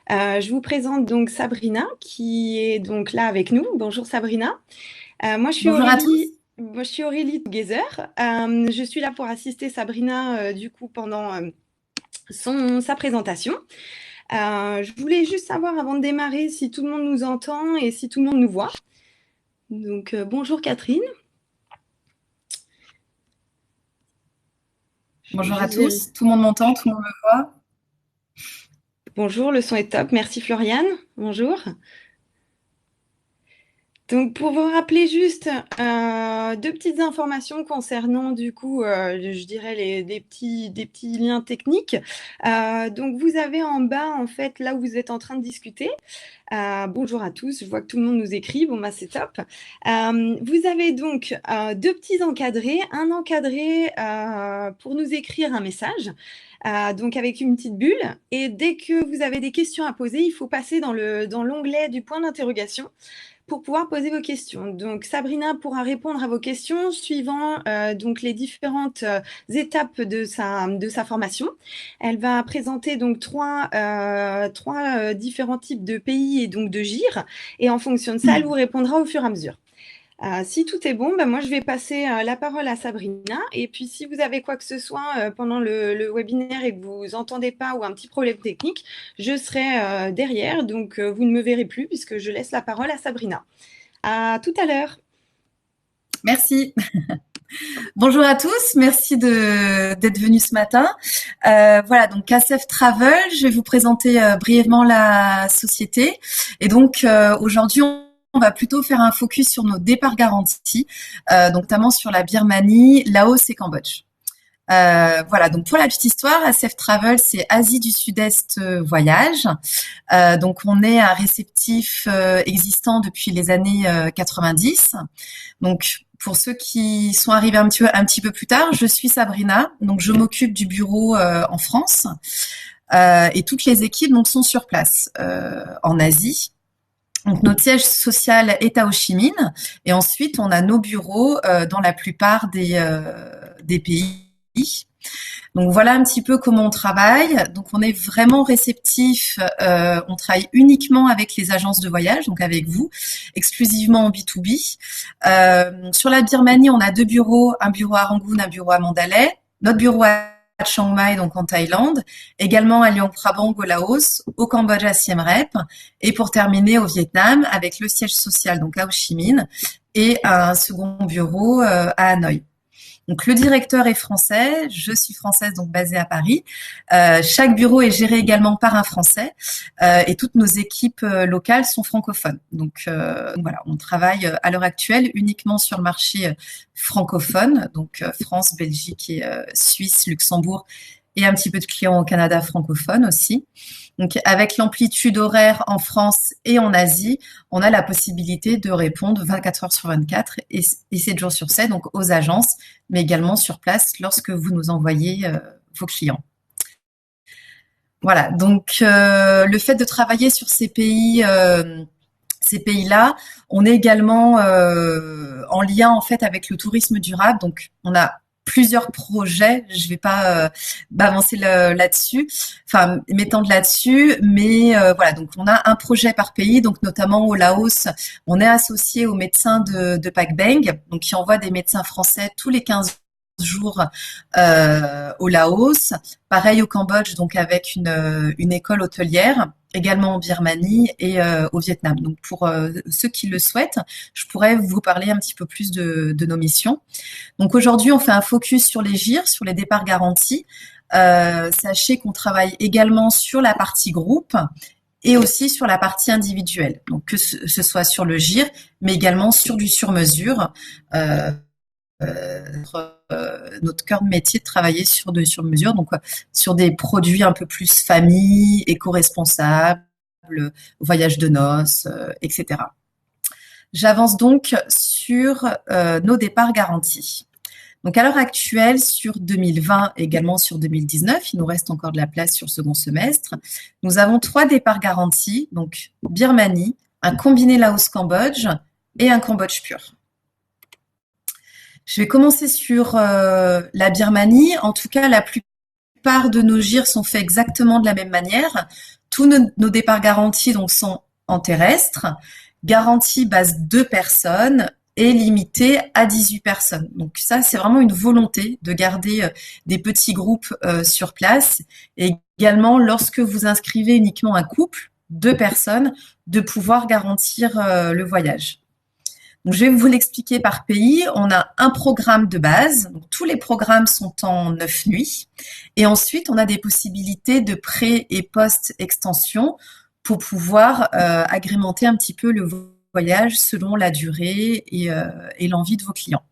Je vous présente donc Sabrina qui est donc là avec nous. Bonjour Sabrina. Moi Bonjour à tous. Je suis Aurélie Gezer. Je suis là pour assister Sabrina du coup pendant sa présentation. Je voulais juste savoir avant de démarrer si tout le monde nous entend et si tout le monde nous voit. Donc bonjour Catherine. Je vais Bonjour à juste vérifier. tous. Tout le monde m'entend, tout le monde me voit. Bonjour, le son est top. Merci Floriane. Bonjour. Donc, pour vous rappeler juste deux petites informations concernant, du coup, je dirais des petits liens techniques. Donc, vous avez en bas, en fait, là où vous êtes en train de discuter. Bonjour à tous, je vois que tout le monde nous écrit. Bon, bah, c'est top. Vous avez donc deux petits encadrés. Un encadré pour nous écrire un message. Donc avec une petite bulle et dès que vous avez des questions à poser, il faut passer dans l'onglet du point d'interrogation pour pouvoir poser vos questions. Donc Sabrina pourra répondre à vos questions suivant donc les différentes étapes de sa formation. Elle va présenter donc trois différents types de pays et donc de GIR et en fonction de ça, elle vous répondra au fur et à mesure. Si tout est bon, ben moi je vais passer la parole à Sabrina. Et puis si vous avez quoi que ce soit pendant le webinaire et que vous entendez pas ou un petit problème technique, je serai derrière. Donc vous ne me verrez plus puisque je laisse la parole à Sabrina. À tout à l'heure. Merci. Bonjour à tous. Merci d'être venus ce matin. Voilà, donc KSF Travel, je vais vous présenter brièvement la société. Et donc aujourd'hui, on va plutôt faire un focus sur nos départs garantis, donc notamment sur la Birmanie, Laos et Cambodge. Voilà, donc pour la petite histoire, ASF Travel, c'est Asie du Sud-Est voyage. Donc on est un réceptif existant depuis les années 90. Donc pour ceux qui sont arrivés un petit peu plus tard, je suis Sabrina, donc je m'occupe du bureau en France et toutes les équipes donc sont sur place en Asie. Donc notre siège social est à Ho Chi Minh et ensuite on a nos bureaux dans la plupart des pays. Donc voilà un petit peu comment on travaille. Donc on est vraiment réceptif. On travaille uniquement avec les agences de voyage, donc avec vous, exclusivement en B2B. Sur la Birmanie, on a deux bureaux, un bureau à Rangoon, un bureau à Mandalay. Notre bureau à Chiang Mai, donc en Thaïlande, également à Luang Prabang au Laos, au Cambodge à Siem Reap, et pour terminer au Vietnam avec le siège social donc à Ho Chi Minh et un second bureau à Hanoï. Donc le directeur est français, je suis française donc basée à Paris. Chaque bureau est géré également par un Français et toutes nos équipes locales sont francophones. Donc voilà, on travaille à l'heure actuelle uniquement sur le marché francophone, donc France, Belgique et Suisse, Luxembourg et un petit peu de clients au Canada francophone aussi. Donc, avec l'amplitude horaire en France et en Asie, on a la possibilité de répondre 24 heures sur 24 et 7 jours sur 7, donc aux agences, mais également sur place lorsque vous nous envoyez vos clients. Voilà, donc le fait de travailler sur ces pays-là, on est également en lien en fait avec le tourisme durable. Donc, on a plusieurs projets. Je vais pas m'avancer là-dessus, enfin m'étendre là-dessus, mais voilà. Donc, on a un projet par pays. Donc, notamment au Laos, on est associé aux médecins de PacBang, donc qui envoient des médecins français tous les 15 jours au Laos. Pareil au Cambodge, donc avec une école hôtelière, également en Birmanie et au Vietnam. Donc pour ceux qui le souhaitent, je pourrais vous parler un petit peu plus de nos missions. Donc aujourd'hui, on fait un focus sur les GIR, sur les départs garantis. Sachez qu'on travaille également sur la partie groupe et aussi sur la partie individuelle. Donc que ce soit sur le GIR, mais également sur du sur-mesure. Notre cœur de métier de travailler sur de sur-mesure, donc sur des produits un peu plus famille, éco-responsables, voyage de noces, etc. J'avance donc sur nos départs garantis. Donc à l'heure actuelle, sur 2020 et également sur 2019, il nous reste encore de la place sur le second semestre. Nous avons 3 départs garantis, donc Birmanie, un combiné Laos-Cambodge et un Cambodge pur. Je vais commencer sur la Birmanie. En tout cas, la plupart plupart de nos GIR sont faits exactement de la même manière. Tous nos départs garantis donc sont en terrestre, garantie base 2 personnes et limité à 18 personnes. Donc ça, c'est vraiment une volonté de garder des petits groupes sur place. Et également, lorsque vous inscrivez uniquement un couple, 2 personnes, de pouvoir garantir le voyage. Donc, je vais vous l'expliquer par pays. On a un programme de base. Donc, tous les programmes sont en 9 nuits. Et ensuite, on a des possibilités de pré- et post-extension pour pouvoir agrémenter un petit peu le voyage selon la durée et l'envie de vos clients.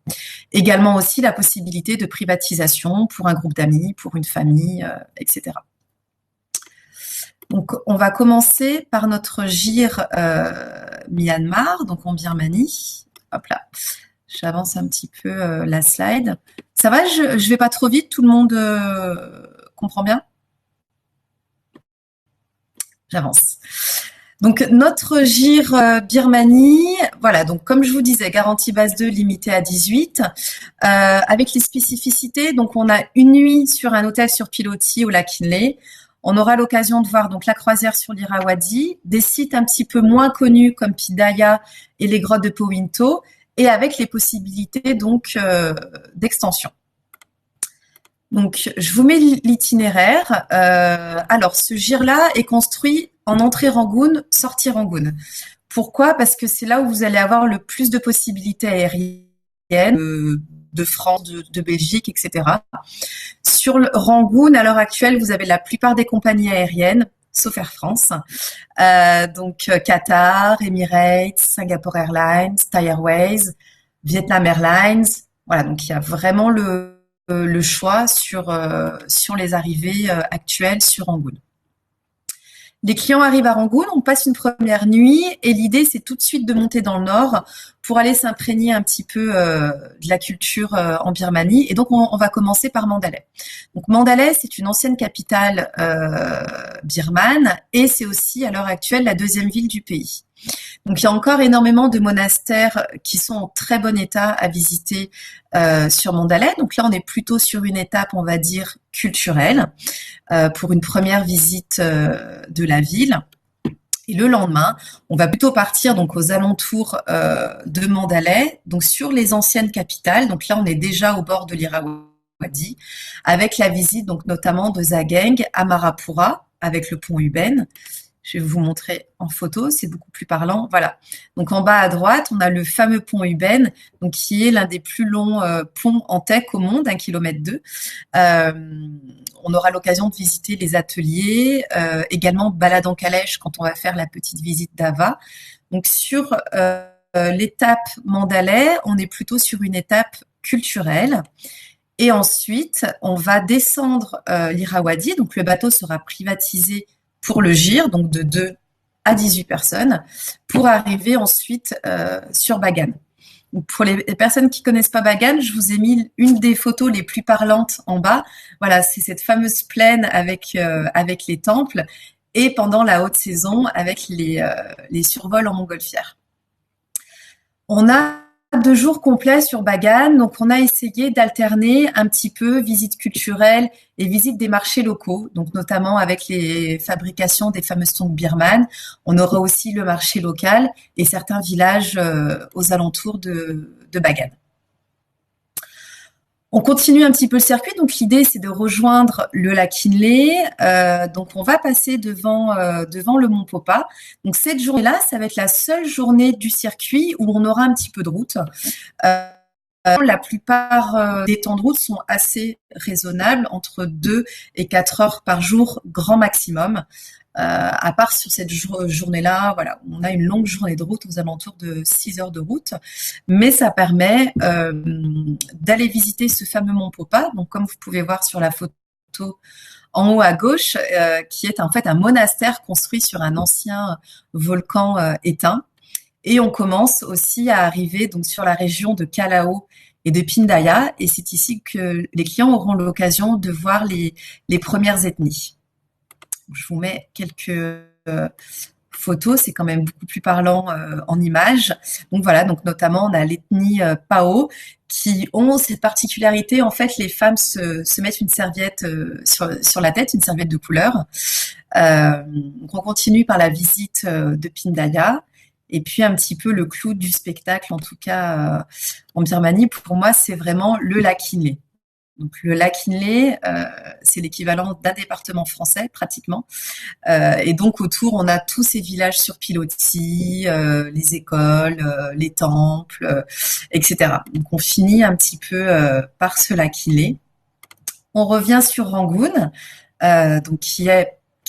Également aussi la possibilité de privatisation pour un groupe d'amis, pour une famille, etc. Donc, on va commencer par notre GIR Myanmar, donc en Birmanie. Hop là, j'avance un petit peu la slide. Ça va, je vais pas trop vite, tout le monde comprend bien? J'avance. Donc, notre GIR Birmanie, voilà, donc comme je vous disais, garantie base 2 limitée à 18, avec les spécificités, donc on a une nuit sur un hôtel sur pilotis au lac Inle. On aura l'occasion de voir donc la croisière sur l'Irrawaddy, des sites un petit peu moins connus comme Pidaya et les grottes de Powinto, et avec les possibilités donc d'extension. Donc, je vous mets l'itinéraire. Alors, ce GIR-là est construit en entrée Rangoon, sortie Rangoon. Pourquoi? Parce que c'est là où vous allez avoir le plus de possibilités aériennes, de France, de Belgique, etc. Sur le Rangoon, à l'heure actuelle, vous avez la plupart des compagnies aériennes, sauf Air France. Donc, Qatar, Emirates, Singapore Airlines, Thai Airways, Vietnam Airlines. Voilà, donc il y a vraiment le choix sur les arrivées actuelles sur Rangoon. Les clients arrivent à Rangoon, on passe une première nuit et l'idée c'est tout de suite de monter dans le nord pour aller s'imprégner un petit peu de la culture en Birmanie. Et donc on va commencer par Mandalay. Donc Mandalay c'est une ancienne capitale birmane et c'est aussi à l'heure actuelle la deuxième ville du pays. Donc il y a encore énormément de monastères qui sont en très bon état à visiter sur Mandalay. Donc là on est plutôt sur une étape on va dire culturelle pour une première visite de la ville. Et le lendemain, on va plutôt partir donc aux alentours de Mandalay, donc sur les anciennes capitales. Donc là on est déjà au bord de l'Irrawaddy avec la visite donc notamment de Sagaing, Amarapura avec le pont Uben. Je vais vous montrer en photo, c'est beaucoup plus parlant. Voilà. Donc en bas à droite, on a le fameux pont Uben, donc qui est l'un des plus longs ponts en teck au monde, 1,2 km. On aura l'occasion de visiter les ateliers, également balade en calèche quand on va faire la petite visite d'Ava. Donc sur l'étape Mandalay, on est plutôt sur une étape culturelle. Et ensuite, on va descendre l'Irrawaddy, donc le bateau sera privatisé pour le GIR, donc de 2 à 18 personnes, pour arriver ensuite sur Bagan. Donc pour les personnes qui connaissent pas Bagan, je vous ai mis une des photos les plus parlantes en bas. Voilà, c'est cette fameuse plaine avec les temples et pendant la haute saison avec les survols en montgolfière. On a 2 jours complets sur Bagan, donc on a essayé d'alterner un petit peu visite culturelle et visite des marchés locaux, donc notamment avec les fabrications des fameuses tongs birmanes. On aura aussi le marché local et certains villages aux alentours de Bagan. On continue un petit peu le circuit, donc l'idée c'est de rejoindre le lac Inle. Donc on va passer devant le mont Popa. Donc cette journée-là, ça va être la seule journée du circuit où on aura un petit peu de route. La plupart des temps de route sont assez raisonnables, entre 2 et 4 heures par jour, grand maximum. À part sur cette journée-là, voilà, on a une longue journée de route aux alentours de 6 heures de route, mais ça permet d'aller visiter ce fameux mont Popa, donc comme vous pouvez voir sur la photo en haut à gauche, qui est en fait un monastère construit sur un ancien volcan éteint. Et on commence aussi à arriver donc sur la région de Kalao et de Pindaya, et c'est ici que les clients auront l'occasion de voir les premières ethnies. Je vous mets quelques photo, c'est quand même beaucoup plus parlant en images. Donc voilà, donc notamment on a l'ethnie Pao qui ont cette particularité. En fait, les femmes se mettent une serviette sur la tête, une serviette de couleur. Donc on continue par la visite de Pindaya. Et puis un petit peu le clou du spectacle, en tout cas en Birmanie, pour moi, c'est vraiment le lac Inle. Donc le lac Inle, c'est l'équivalent d'un département français pratiquement. Et donc autour, on a tous ces villages sur pilotis, les écoles, les temples, etc. Donc on finit un petit peu par ce lac Inle. On revient sur Rangoon, donc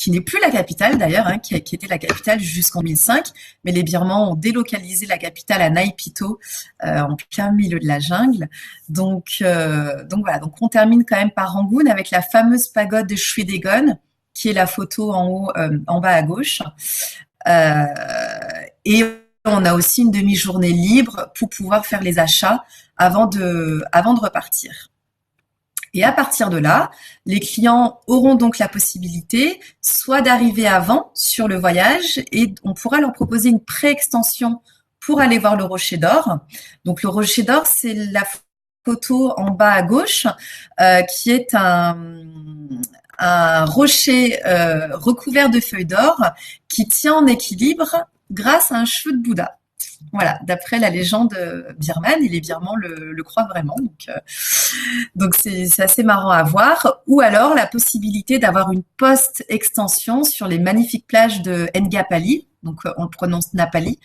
qui n'est plus la capitale d'ailleurs, hein, qui était la capitale jusqu'en 2005, mais les Birmans ont délocalisé la capitale à Naypyidaw, en plein milieu de la jungle. Donc voilà, donc on termine quand même par Rangoon avec la fameuse pagode de Shwedagon, qui est la photo en haut, en bas à gauche. Et on a aussi une demi-journée libre pour pouvoir faire les achats avant de repartir. Et à partir de là, les clients auront donc la possibilité soit d'arriver avant sur le voyage et on pourra leur proposer une pré-extension pour aller voir le Rocher d'Or. Donc le Rocher d'Or, c'est la photo en bas à gauche qui est un rocher recouvert de feuilles d'or qui tient en équilibre grâce à un cheveu de Bouddha. Voilà, d'après la légende birmane, et les Birmans le croient vraiment. Donc c'est assez marrant à voir. Ou alors la possibilité d'avoir une post-extension sur les magnifiques plages de Ngapali. Donc on le prononce Napali.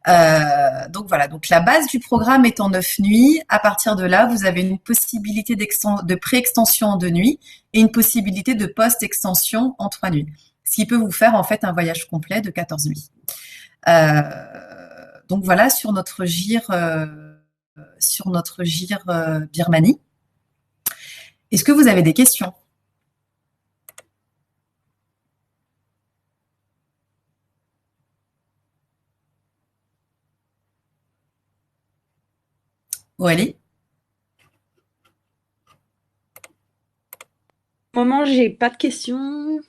Donc voilà, donc la base du programme est en 9 nuits. À partir de là, vous avez une possibilité de pré-extension en 2 nuits et une possibilité de post-extension en 3 nuits. Ce qui peut vous faire en fait un voyage complet de 14 nuits. Donc voilà sur notre gire Birmanie. Est-ce que vous avez des questions? Aurélie? Au moment, j'ai pas de questions.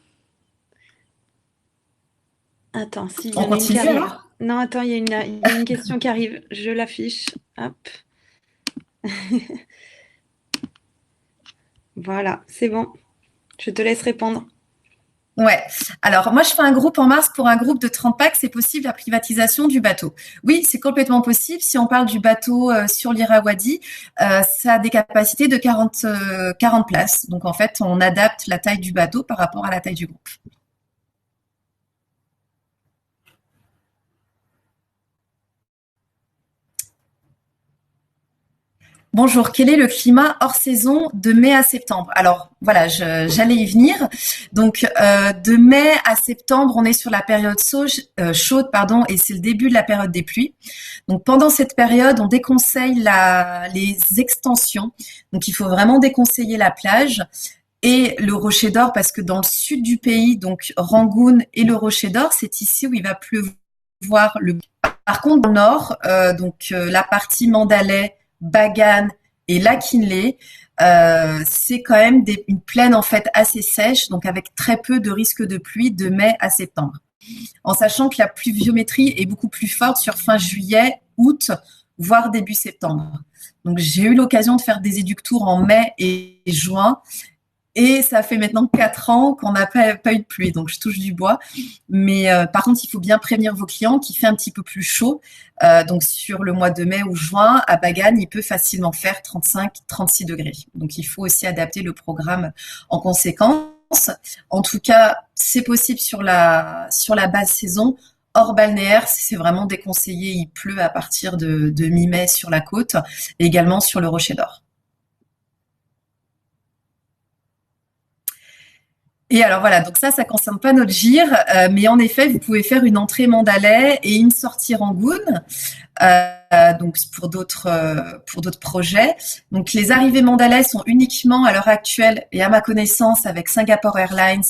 Attends, si, il y On en a une qui continue arrive. alors? Non, attends, il y a une question qui arrive. Je l'affiche. Hop. Voilà, c'est bon. Je te laisse répondre. Ouais. Alors, moi, je fais un groupe en mars pour un groupe de 30 packs. C'est possible la privatisation du bateau. Oui, c'est complètement possible. Si on parle du bateau sur l'Irrawaddy, ça a des capacités de 40 places. Donc, en fait, on adapte la taille du bateau par rapport à la taille du groupe. Bonjour, quel est le climat hors saison de mai à septembre? Alors voilà, j'allais y venir. Donc de mai à septembre, on est sur la période chaude, pardon, et c'est le début de la période des pluies. Donc pendant cette période, on déconseille les extensions. Donc il faut vraiment déconseiller la plage et le Rocher d'Or parce que dans le sud du pays, donc Rangoon et le Rocher d'Or, c'est ici où il va pleuvoir le. Par contre, dans le nord, la partie Mandalay, Bagan et lac Inle, c'est quand même une plaine en fait assez sèche, donc avec très peu de risque de pluie de mai à septembre. En sachant que la pluviométrie est beaucoup plus forte sur fin juillet, août, voire début septembre. Donc j'ai eu l'occasion de faire des éductours en mai et juin. Et ça fait maintenant 4 ans qu'on n'a pas eu de pluie, donc je touche du bois. Mais par contre, il faut bien prévenir vos clients qu'il fait un petit peu plus chaud. Donc sur le mois de mai ou juin, à Bagan, il peut facilement faire 35-36 degrés. Donc il faut aussi adapter le programme en conséquence. En tout cas, c'est possible sur la basse saison. Hors balnéaire, c'est vraiment déconseillé. Il pleut à partir de mi-mai sur la côte et également sur le Rocher d'Or. Et alors voilà, donc ça concerne pas notre gire, mais en effet, vous pouvez faire une entrée Mandalay et une sortie Rangoon, donc pour d'autres projets. Donc les arrivées Mandalay sont uniquement à l'heure actuelle et à ma connaissance avec Singapore Airlines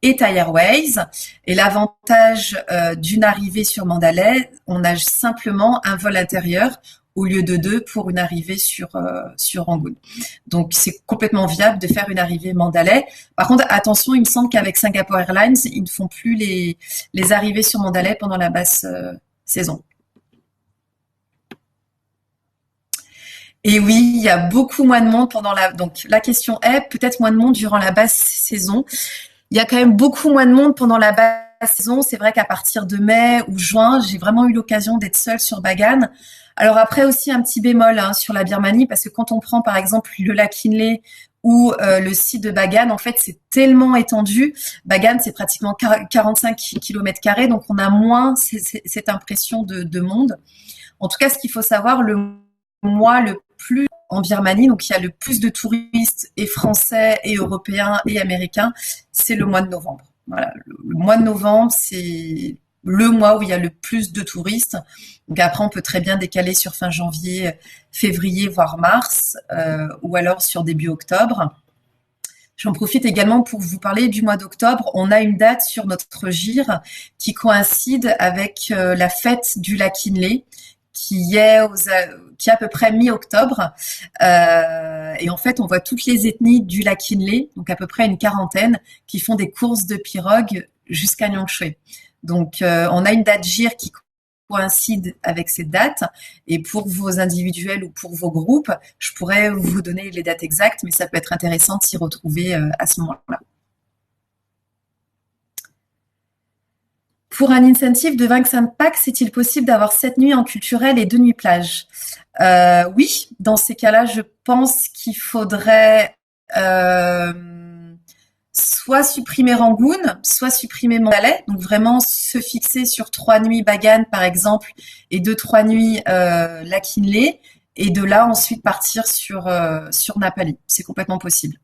et Thai Airways. Et l'avantage d'une arrivée sur Mandalay, on a simplement un vol intérieur au lieu de 2 pour une arrivée sur Rangoon. Donc c'est complètement viable de faire une arrivée Mandalay. Par contre, attention, il me semble qu'avec Singapore Airlines, ils ne font plus les arrivées sur Mandalay pendant la basse saison. Et oui, il y a beaucoup moins de monde donc la question est peut-être moins de monde durant la basse saison. Il y a quand même beaucoup moins de monde pendant la basse saison. C'est vrai qu'à partir de mai ou juin, j'ai vraiment eu l'occasion d'être seule sur Bagan. Alors après aussi un petit bémol sur la Birmanie, parce que quand on prend par exemple le lac Inle ou le site de Bagan, en fait c'est tellement étendu. Bagan c'est pratiquement 45 km², donc on a moins cette impression de monde. En tout cas, ce qu'il faut savoir, le mois le plus en Birmanie, donc il y a le plus de touristes et français et européens et américains, c'est le mois de novembre. Voilà, le mois de novembre, c'est le mois où il y a le plus de touristes. Donc après, on peut très bien décaler sur fin janvier, février, voire mars, ou alors sur début octobre. J'en profite également pour vous parler du mois d'octobre. On a une date sur notre gire qui coïncide avec la fête du lac Inle, qui est à peu près mi-octobre. Et en fait, on voit toutes les ethnies du lac Inle, donc à peu près une quarantaine, qui font des courses de pirogue jusqu'à Nyongshui. Donc, on a une date gire qui coïncide avec cette date. Et pour vos individuels ou pour vos groupes, je pourrais vous donner les dates exactes, mais ça peut être intéressant de s'y retrouver à ce moment-là. Pour un incentive de 25 packs, est-il possible d'avoir 7 nuits en culturel et 2 nuits plage? Oui, dans ces cas-là, je pense qu'il faudrait soit supprimer Rangoon, soit supprimer Mandalay. Donc vraiment se fixer sur 3 nuits Bagan, par exemple, et 2-3 nuits lac Inle, et de là ensuite partir sur Napali. C'est complètement possible.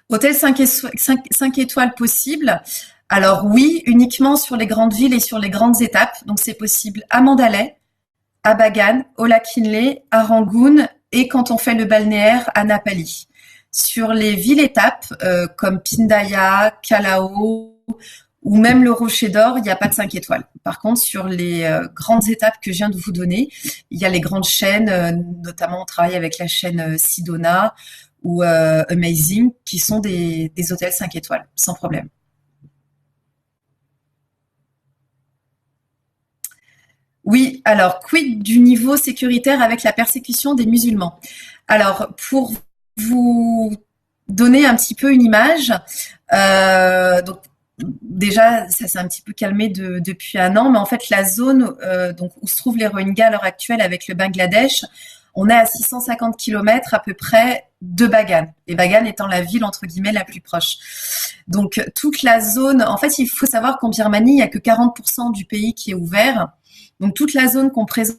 Hôtel 5 étoiles possible. Alors oui, uniquement sur les grandes villes et sur les grandes étapes. Donc c'est possible à Mandalay, à Bagan, au lac Inle, à Rangoon et quand on fait le balnéaire à Napali. Sur les villes-étapes comme Pindaya, Kalao ou même le Rocher d'Or, il n'y a pas de 5 étoiles. Par contre, sur les grandes étapes que je viens de vous donner, il y a les grandes chaînes, notamment on travaille avec la chaîne Sidona ou Amazing, qui sont des hôtels 5 étoiles, sans problème. Oui, alors, quid du niveau sécuritaire avec la persécution des musulmans? Alors, pour vous donner un petit peu une image, donc déjà, ça s'est un petit peu calmé depuis un an, mais en fait, la zone donc, où se trouvent les Rohingyas à l'heure actuelle avec le Bangladesh, on est à 650 km à peu près de Bagan, et Bagan étant la ville entre guillemets la plus proche. Donc toute la zone, en fait il faut savoir qu'en Birmanie, il n'y a que 40% du pays qui est ouvert. Donc toute la zone qu'on présente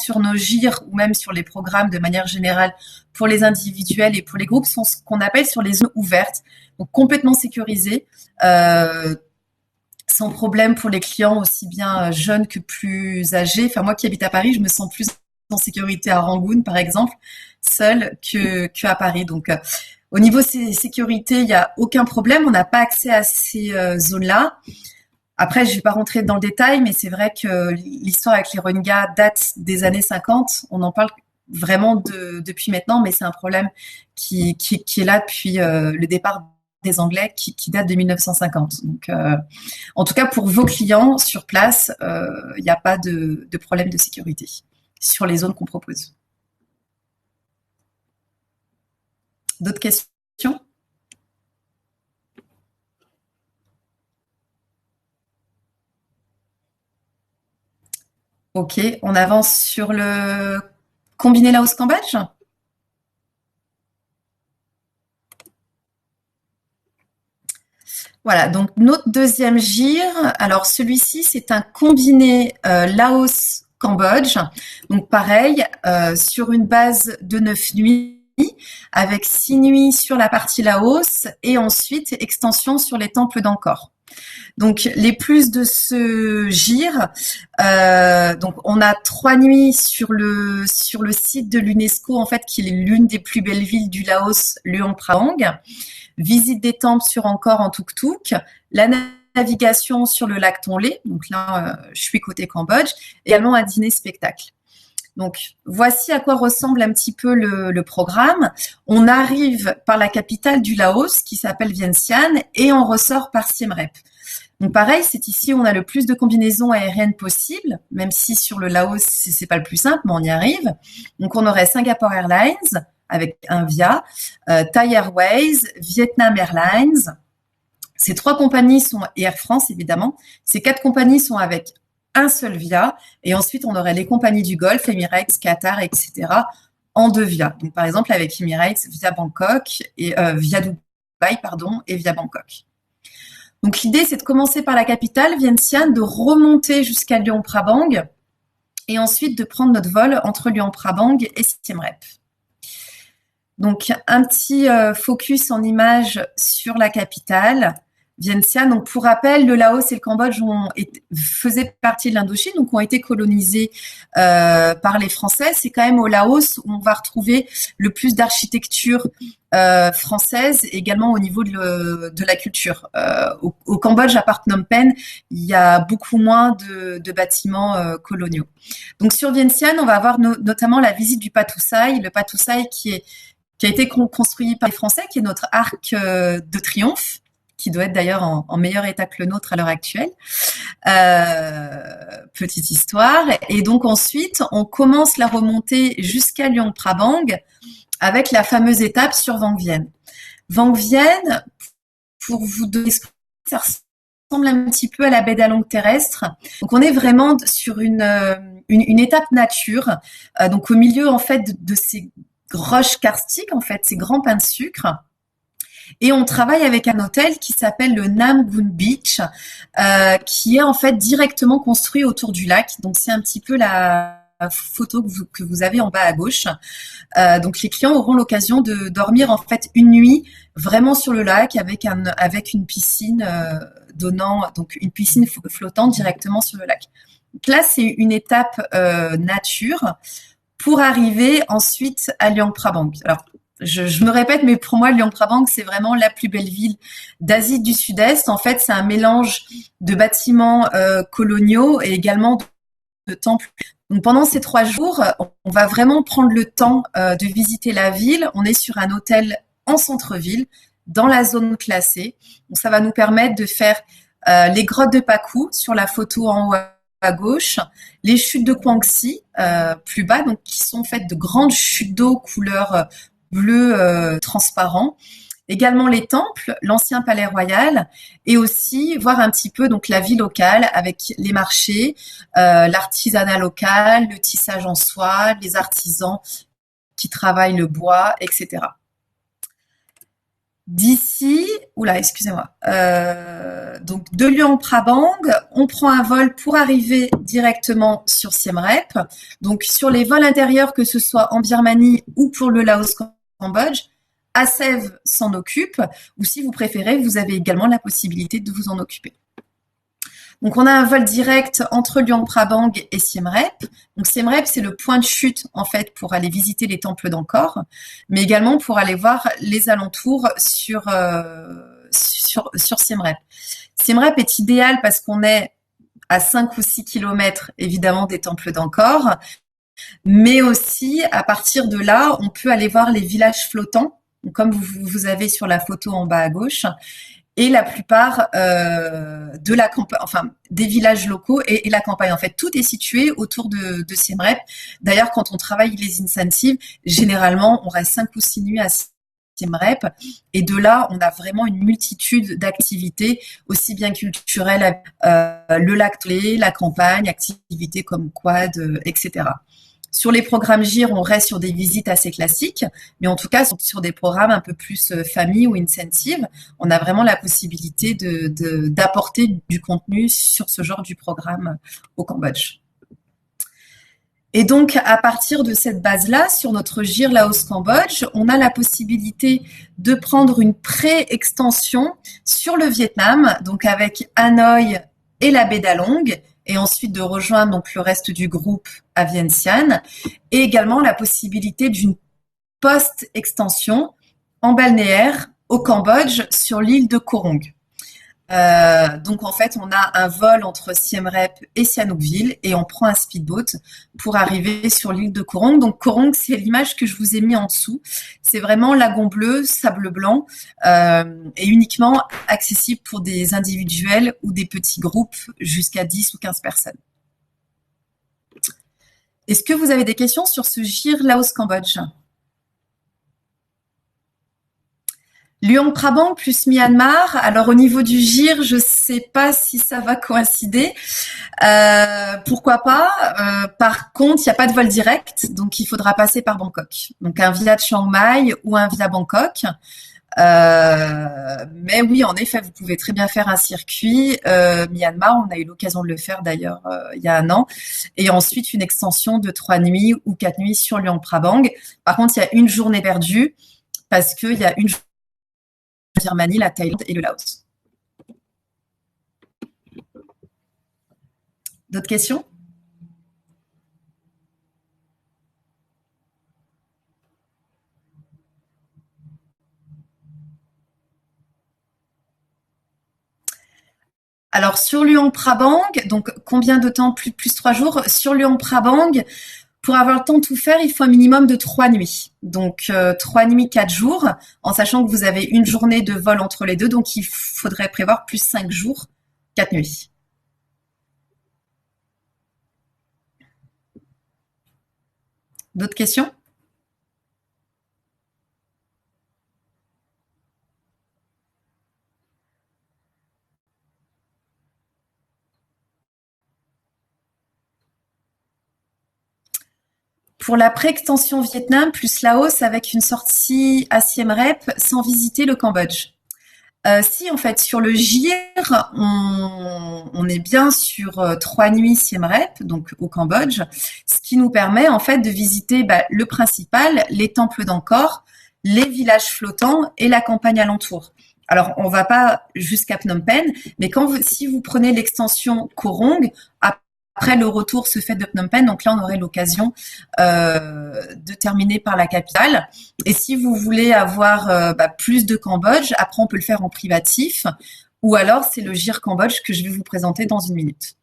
sur nos gires ou même sur les programmes de manière générale pour les individuels et pour les groupes sont ce qu'on appelle sur les zones ouvertes, donc complètement sécurisées, sans problème pour les clients aussi bien jeunes que plus âgés. Enfin moi qui habite à Paris, je me sens plus en sécurité à Rangoon, par exemple, seule que à Paris. Donc, au niveau sécurité, il n'y a aucun problème. On n'a pas accès à ces zones-là. Après, je ne vais pas rentrer dans le détail, mais c'est vrai que l'histoire avec les Rohingyas date des années 50. On en parle vraiment depuis maintenant, mais c'est un problème qui est là depuis le départ des Anglais, qui date de 1950. Donc, en tout cas, pour vos clients sur place, il n'y a pas de problème de sécurité sur les zones qu'on propose. D'autres questions? Ok, on avance sur le combiné Laos-Cambodge. Voilà, donc notre deuxième gire. Alors celui-ci, c'est un combiné Laos-Cambodge. Donc pareil, sur une base de 9 nuits, avec 6 nuits sur la partie Laos et ensuite extension sur les temples d'Angkor. Donc les plus de ce gire, donc on a 3 nuits sur le site de l'UNESCO en fait qui est l'une des plus belles villes du Laos, Luang Prabang. Visite des temples sur Angkor en tuk-tuk, la navigation sur le lac Tonlé. Donc là, je suis côté Cambodge. Également un dîner-spectacle. Donc, voici à quoi ressemble un petit peu le programme. On arrive par la capitale du Laos, qui s'appelle Vientiane, et on ressort par Siem Reap. Donc, pareil, c'est ici où on a le plus de combinaisons aériennes possibles, même si sur le Laos, c'est pas le plus simple, mais on y arrive. Donc, on aurait Singapore Airlines avec un Via, Thai Airways, Vietnam Airlines. Ces 3 compagnies sont, et Air France, évidemment. Ces 4 compagnies sont avec un seul Via, et ensuite on aurait les compagnies du Golfe, Emirates, Qatar, etc. en 2 Via. Donc par exemple avec Emirates via Bangkok et via Dubaï, et via Bangkok. Donc l'idée c'est de commencer par la capitale, Vientiane, de remonter jusqu'à Luang Prabang et ensuite de prendre notre vol entre Luang Prabang et Siem Reap. Donc un petit focus en image sur la capitale. Vientiane. Donc, pour rappel, le Laos et le Cambodge faisaient partie de l'Indochine, donc ont été colonisés par les Français. C'est quand même au Laos où on va retrouver le plus d'architecture française, également au niveau de la culture. Au Cambodge, à part Phnom Penh, il y a beaucoup moins de bâtiments coloniaux. Donc, sur Vientiane, on va avoir notamment la visite du Patuxai, le Patuxai qui a été construit par les Français, qui est notre arc de triomphe, qui doit être d'ailleurs en meilleur état que le nôtre à l'heure actuelle. Petite histoire. Et donc ensuite, on commence la remontée jusqu'à Luang Prabang avec la fameuse étape sur Vang Vienne. Vang Vienne, pour vous donner ce que ça ressemble un petit peu à la baie d'Along terrestre. Donc on est vraiment sur une étape nature, donc au milieu en fait de ces roches karstiques, en fait, ces grands pains de sucre. Et on travaille avec un hôtel qui s'appelle le Nam Gun Beach, qui est en fait directement construit autour du lac. Donc c'est un petit peu la photo que vous avez en bas à gauche. Donc les clients auront l'occasion de dormir en fait une nuit vraiment sur le lac avec une piscine donnant donc une piscine flottante directement sur le lac. Donc là c'est une étape nature pour arriver ensuite à Luang Prabang. Alors je me répète, mais pour moi, Luang Prabang, c'est vraiment la plus belle ville d'Asie du Sud-Est. En fait, c'est un mélange de bâtiments coloniaux et également de temples. Donc, pendant ces 3 jours, on va vraiment prendre le temps de visiter la ville. On est sur un hôtel en centre-ville, dans la zone classée. Donc, ça va nous permettre de faire les grottes de Pakou sur la photo en haut à gauche, les chutes de Kwangsi plus bas, donc qui sont faites de grandes chutes d'eau couleur bleu transparent. Également les temples, l'ancien palais royal, et aussi voir un petit peu donc la vie locale avec les marchés, l'artisanat local, le tissage en soie, les artisans qui travaillent le bois, etc. D'ici, excusez-moi. Donc de Luang Prabang, on prend un vol pour arriver directement sur Siem Reap. Donc sur les vols intérieurs, que ce soit en Birmanie ou pour le Laos-Cambodge, ASEV s'en occupe, ou si vous préférez, vous avez également la possibilité de vous en occuper. Donc, on a un vol direct entre Luang Prabang et Siem Reap. Donc, Siem Reap, c'est le point de chute, en fait, pour aller visiter les temples d'Angkor, mais également pour aller voir les alentours sur Siem Reap. Siem Reap est idéal parce qu'on est à 5 ou 6 kilomètres, évidemment, des temples d'Angkor, mais aussi, à partir de là, on peut aller voir les villages flottants, comme vous avez sur la photo en bas à gauche, et la plupart de la campagne, enfin des villages locaux et la campagne. En fait, tout est situé autour de Siem Reap. D'ailleurs, quand on travaille les incentives, généralement, on reste 5 ou 6 nuits à Siem Reap. Et de là, on a vraiment une multitude d'activités, aussi bien culturelles, le lac Tonlé, la campagne, activités comme quad, etc. Sur les programmes GIR, on reste sur des visites assez classiques, mais en tout cas, sur des programmes un peu plus famille ou incentive, on a vraiment la possibilité d'apporter du contenu sur ce genre du programme au Cambodge. Et donc, à partir de cette base-là, sur notre GIR Laos-Cambodge, on a la possibilité de prendre une pré-extension sur le Vietnam, donc avec Hanoï et la baie d'Along, et ensuite de rejoindre donc le reste du groupe à Vientiane, et également la possibilité d'une post-extension en balnéaire au Cambodge sur l'île de Koh Rong. Donc en fait, on a un vol entre Siem Reap et Sihanoukville et on prend un speedboat pour arriver sur l'île de Koh Rong. Donc Koh Rong, c'est l'image que je vous ai mis en dessous. C'est vraiment lagon bleu, sable blanc et uniquement accessible pour des individuels ou des petits groupes jusqu'à 10 ou 15 personnes. Est-ce que vous avez des questions sur ce GIR Laos-Cambodge? Luang Prabang plus Myanmar. Alors au niveau du GIR, je sais pas si ça va coïncider. Pourquoi pas. Par contre, il n'y a pas de vol direct, donc il faudra passer par Bangkok. Donc un via Chiang Mai ou un via Bangkok. Mais oui, en effet, vous pouvez très bien faire un circuit Myanmar. On a eu l'occasion de le faire d'ailleurs il y a un an. Et ensuite, une extension de 3 nuits ou 4 nuits sur Luang Prabang. Par contre, il y a une journée perdue parce qu'il y a une journée la Birmanie, la Thaïlande et le Laos. D'autres questions? Alors sur Luang Prabang, donc combien de temps? Plus 3 jours. Sur Luang Prabang, pour avoir le temps de tout faire, il faut un minimum de 3 nuits. Donc 3 nuits, 4 jours, en sachant que vous avez une journée de vol entre les deux, donc il faudrait prévoir plus 5 jours, 4 nuits. D'autres questions? Pour la pré-extension Vietnam plus Laos avec une sortie à Siem Reap sans visiter le Cambodge. Si en fait sur le GIR, on est bien sur 3 nuits Siem Reap, donc au Cambodge, ce qui nous permet en fait de visiter le principal, les temples d'Angkor, les villages flottants et la campagne alentour. Alors on va pas jusqu'à Phnom Penh, mais si vous prenez l'extension Koh Rong, après, le retour se fait de Phnom Penh, donc là, on aurait l'occasion de terminer par la capitale. Et si vous voulez avoir plus de Cambodge, après, on peut le faire en privatif. Ou alors, c'est le GIR Cambodge que je vais vous présenter dans une minute.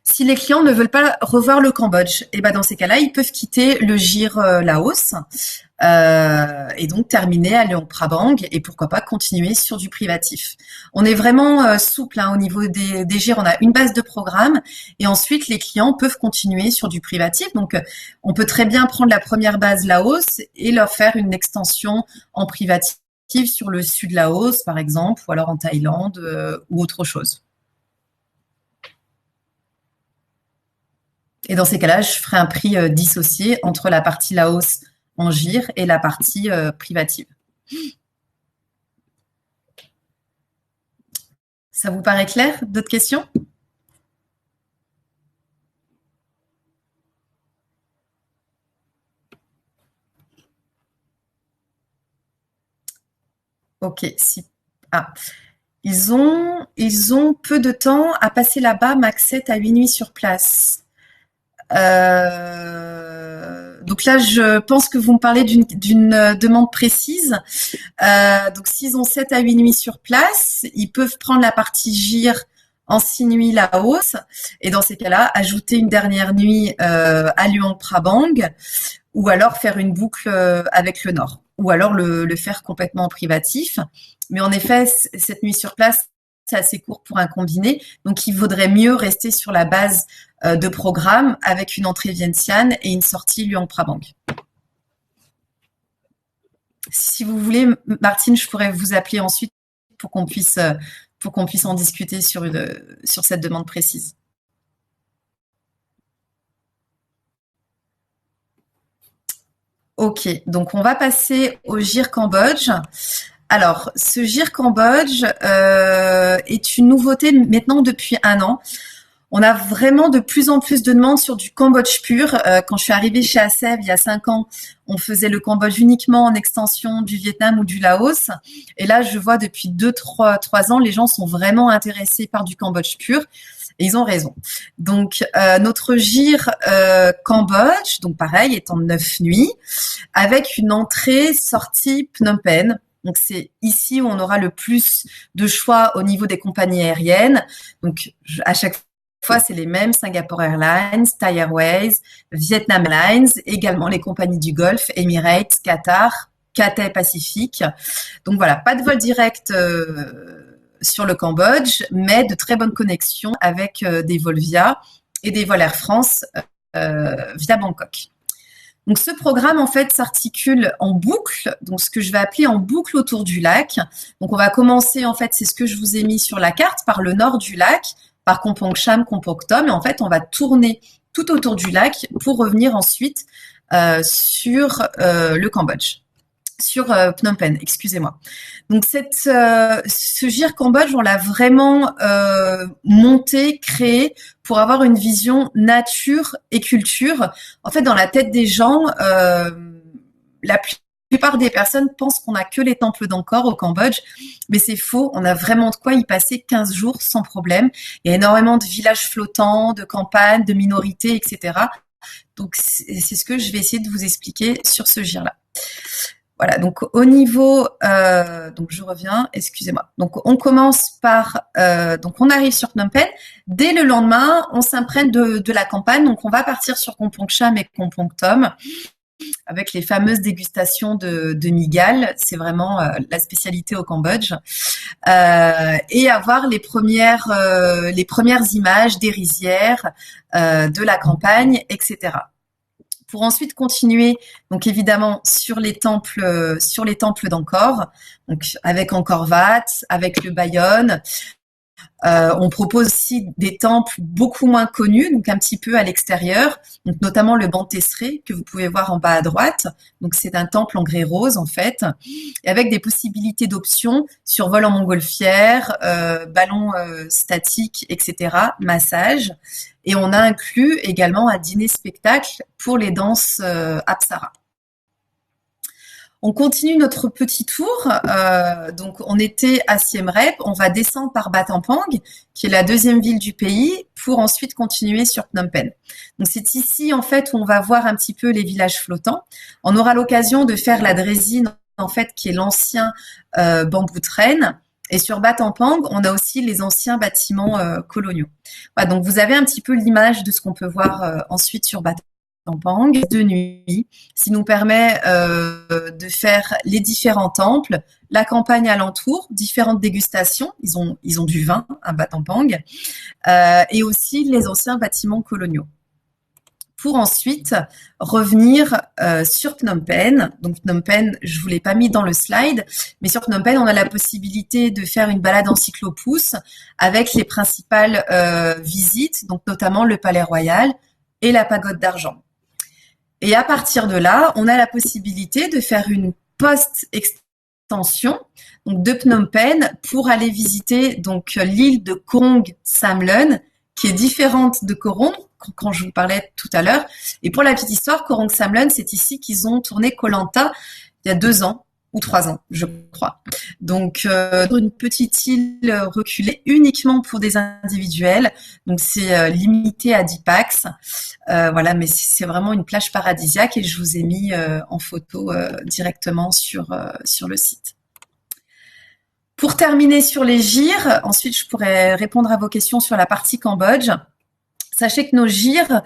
Si les clients ne veulent pas revoir le Cambodge, et dans ces cas-là, ils peuvent quitter le GIR Laos et donc terminer à Luang Prabang et pourquoi pas continuer sur du privatif. On est vraiment souple au niveau des GIR. On a une base de programme et ensuite les clients peuvent continuer sur du privatif. Donc on peut très bien prendre la première base Laos et leur faire une extension en privatif sur le sud Laos par exemple ou alors en Thaïlande ou autre chose. Et dans ces cas-là, je ferai un prix dissocié entre la partie Laos en GIR et la partie privative. Ça vous paraît clair? D'autres questions? Ok. Ils ont peu de temps à passer là-bas, max 7 à 8 nuits sur place. Donc là, je pense que vous me parlez d'une demande précise. Donc s'ils ont 7 à 8 nuits sur place, ils peuvent prendre la partie GIR en 6 nuits Laos et dans ces cas-là, ajouter une dernière nuit à Luang Prabang ou alors faire une boucle avec le Nord ou alors le faire complètement en privatif. Mais en effet, cette nuit sur place, c'est assez court pour un combiné. Donc, il vaudrait mieux rester sur la base de programme avec une entrée Vientiane et une sortie Luang Prabang. Si vous voulez, Martine, je pourrais vous appeler ensuite pour qu'on puisse en discuter sur cette demande précise. Ok, donc on va passer au GIR Cambodge. Alors, ce GIR Cambodge est une nouveauté maintenant depuis un an. On a vraiment de plus en plus de demandes sur du Cambodge pur. Quand je suis arrivée chez ASEV il y a 5 ans, on faisait le Cambodge uniquement en extension du Vietnam ou du Laos. Et là, je vois depuis 3 ans, les gens sont vraiment intéressés par du Cambodge pur. Et ils ont raison. Donc, notre gire Cambodge, donc pareil, est en 9 nuits, avec une entrée-sortie Phnom Penh. Donc, c'est ici où on aura le plus de choix au niveau des compagnies aériennes. Donc, à chaque fois, c'est les mêmes, Singapore Airlines, Thai Airways, Vietnam Airlines, également les compagnies du Golfe, Emirates, Qatar, Cathay Pacific. Donc voilà, pas de vol direct sur le Cambodge, mais de très bonnes connexions avec des vols via et des vols Air France via Bangkok. Donc ce programme en fait s'articule en boucle, donc ce que je vais appeler en boucle autour du lac. Donc on va commencer en fait, c'est ce que je vous ai mis sur la carte, par le nord du lac, par Kompong Cham, Kompong Tom, et en fait on va tourner tout autour du lac pour revenir ensuite sur le Cambodge. Sur Phnom Penh, excusez-moi. Donc ce gire Cambodge, on l'a vraiment monté, créé pour avoir une vision nature et culture. En fait, dans la tête des gens, la plupart des personnes pensent qu'on n'a que les temples d'Angkor au Cambodge, mais c'est faux. On a vraiment de quoi y passer 15 jours sans problème. Il y a énormément de villages flottants, de campagnes, de minorités, etc. Donc c'est ce que je vais essayer de vous expliquer sur ce gire-là. Voilà, donc au niveau, donc je reviens, excusez-moi. Donc on commence par, donc on arrive sur Phnom Penh. Dès le lendemain, on s'imprègne de la campagne. Donc on va partir sur Kompong Cham et Kompong Tom avec les fameuses dégustations de migal. C'est vraiment la spécialité au Cambodge. Et avoir les premières images des rizières, de la campagne, etc. Pour ensuite continuer, donc évidemment sur les temples d'Angkor, donc avec Angkor Wat, avec le Bayon. On propose aussi des temples beaucoup moins connus, donc un petit peu à l'extérieur, donc notamment le Bantesré que vous pouvez voir en bas à droite. Donc c'est un temple en grès rose en fait, et avec des possibilités d'options sur vol en montgolfière, ballon statique, etc., massage. Et on a inclus également un dîner-spectacle pour les danses Apsara. On continue notre petit tour. Donc, on était à Siem Reap. On va descendre par Battambang, qui est la deuxième ville du pays, pour ensuite continuer sur Phnom Penh. Donc, c'est ici, en fait, où on va voir un petit peu les villages flottants. On aura l'occasion de faire la draisine, en fait, qui est l'ancien bambou train. Et sur Battambang, on a aussi les anciens bâtiments coloniaux. Voilà, donc, vous avez un petit peu l'image de ce qu'on peut voir ensuite sur Battambang de nuit, ce qui nous permet de faire les différents temples, la campagne alentour, différentes dégustations. Ils ont du vin à Battambang, et aussi les anciens bâtiments coloniaux. Pour ensuite revenir sur Phnom Penh. Donc Phnom Penh, je vous l'ai pas mis dans le slide, mais sur Phnom Penh, on a la possibilité de faire une balade en cyclopousse avec les principales visites, donc notamment le Palais Royal et la Pagode d'Argent. Et à partir de là, on a la possibilité de faire une post-extension donc de Phnom Penh pour aller visiter donc l'île de Korong Samlen, qui est différente de Korong, quand je vous parlais tout à l'heure. Et pour la petite histoire, Korong Samlen, c'est ici qu'ils ont tourné Koh Lanta il y a 2 ans ou 3 ans, je crois. Donc, une petite île reculée uniquement pour des individuels. Donc, c'est limité à 10 pax. Voilà, mais c'est vraiment une plage paradisiaque et je vous ai mis en photo directement sur le site. Pour terminer sur les gires, ensuite, je pourrais répondre à vos questions sur la partie Cambodge. Sachez que nos gires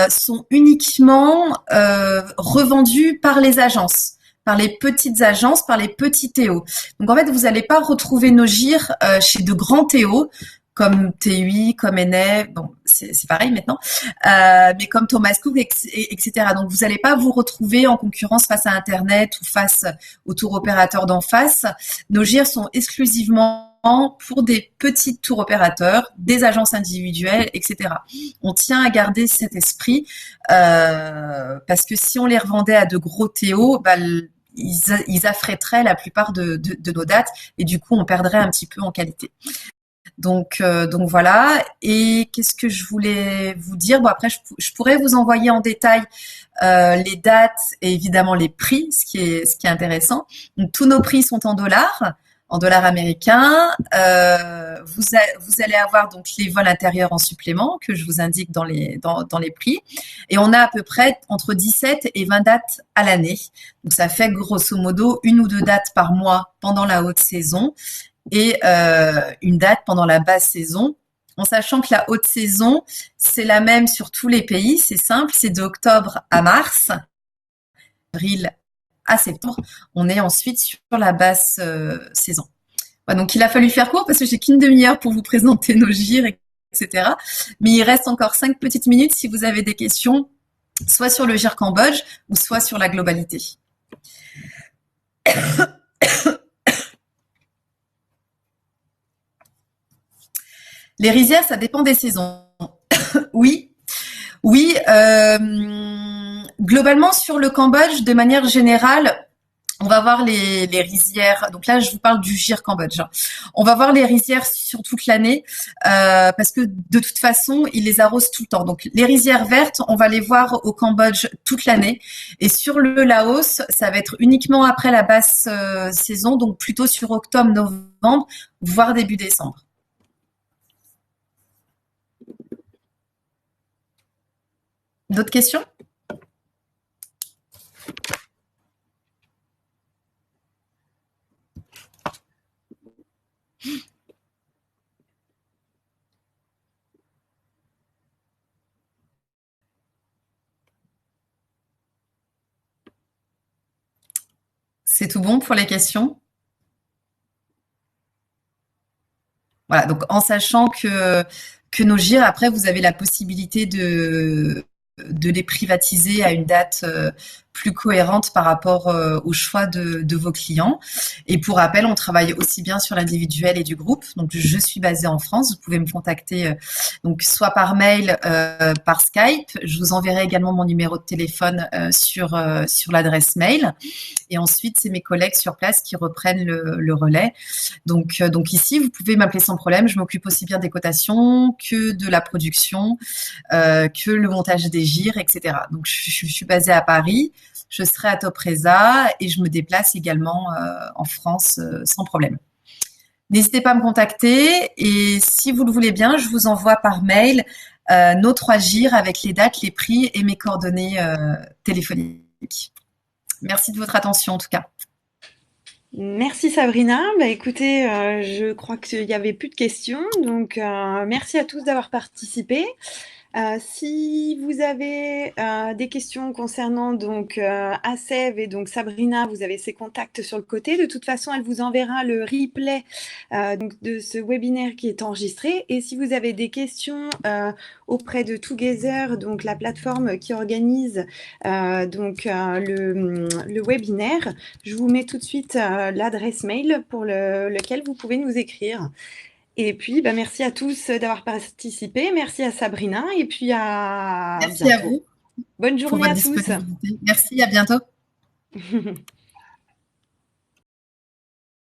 sont uniquement revendus par les agences, par les petites agences, par les petits Théo. Donc en fait, vous n'allez pas retrouver nos gires chez de grands Théo, comme TUI, comme Enel, bon, c'est pareil maintenant, mais comme Thomas Cook, etc. Donc vous n'allez pas vous retrouver en concurrence face à Internet ou face au tour opérateur d'en face. Nos gires sont exclusivement pour des petits tours opérateurs, des agences individuelles, etc. On tient à garder cet esprit parce que si on les revendait à de gros Théo, bah, ils affrêteraient la plupart de nos dates et du coup on perdrait un petit peu en qualité. Donc voilà. Et qu'est-ce que je voulais vous dire? Bon, après, je pourrais vous envoyer en détail les dates et évidemment les prix, ce qui est intéressant. Donc, tous nos prix sont en dollars américains. Vous allez avoir donc les vols intérieurs en supplément que je vous indique dans les prix. Et on a à peu près entre 17 et 20 dates à l'année. Donc ça fait grosso modo une ou deux dates par mois pendant la haute saison et une date pendant la basse saison. En sachant que la haute saison, c'est la même sur tous les pays, c'est simple, c'est d'octobre à mars, avril à septembre. On est ensuite sur la basse saison. Ouais, donc il a fallu faire court parce que j'ai qu'une demi-heure pour vous présenter nos gires, etc. Mais il reste encore 5 petites minutes si vous avez des questions, soit sur le gire Cambodge ou soit sur la globalité. Les rizières, ça dépend des saisons. Oui, oui. Globalement, sur le Cambodge, de manière générale, on va voir les rizières. Donc là, je vous parle du gire Cambodge. On va voir les rizières sur toute l'année parce que de toute façon, ils les arrosent tout le temps. Donc les rizières vertes, on va les voir au Cambodge toute l'année. Et sur le Laos, ça va être uniquement après la basse saison, donc plutôt sur octobre, novembre, voire début décembre. D'autres questions? C'est tout bon pour les questions? Voilà, donc en sachant que nos gires, après, vous avez la possibilité de les privatiser à une date plus cohérente par rapport au choix de vos clients. Et pour rappel, on travaille aussi bien sur l'individuel et du groupe. Donc, je suis basée en France. Vous pouvez me contacter donc soit par mail, par Skype. Je vous enverrai également mon numéro de téléphone sur l'adresse mail. Et ensuite, c'est mes collègues sur place qui reprennent le relais. Donc ici, vous pouvez m'appeler sans problème. Je m'occupe aussi bien des cotations que de la production, que le montage des gires, etc. Donc je suis basée à Paris, je serai à Topresa et je me déplace également en France sans problème. N'hésitez pas à me contacter et si vous le voulez bien, je vous envoie par mail nos 3 gires avec les dates, les prix et mes coordonnées téléphoniques. Merci de votre attention en tout cas. Merci Sabrina. Bah, écoutez, je crois qu'il n'y avait plus de questions, donc merci à tous d'avoir participé. Si vous avez des questions concernant donc Asev et donc Sabrina, vous avez ses contacts sur le côté. De toute façon, elle vous enverra le replay donc de ce webinaire qui est enregistré. Et si vous avez des questions auprès de Together, donc la plateforme qui organise le webinaire, je vous mets tout de suite l'adresse mail pour lequel vous pouvez nous écrire. Et puis, bah, merci à tous d'avoir participé. Merci à Sabrina et puis à Merci à bientôt. vous Bonne pour journée votre à tous. disponibilité. Merci, à bientôt.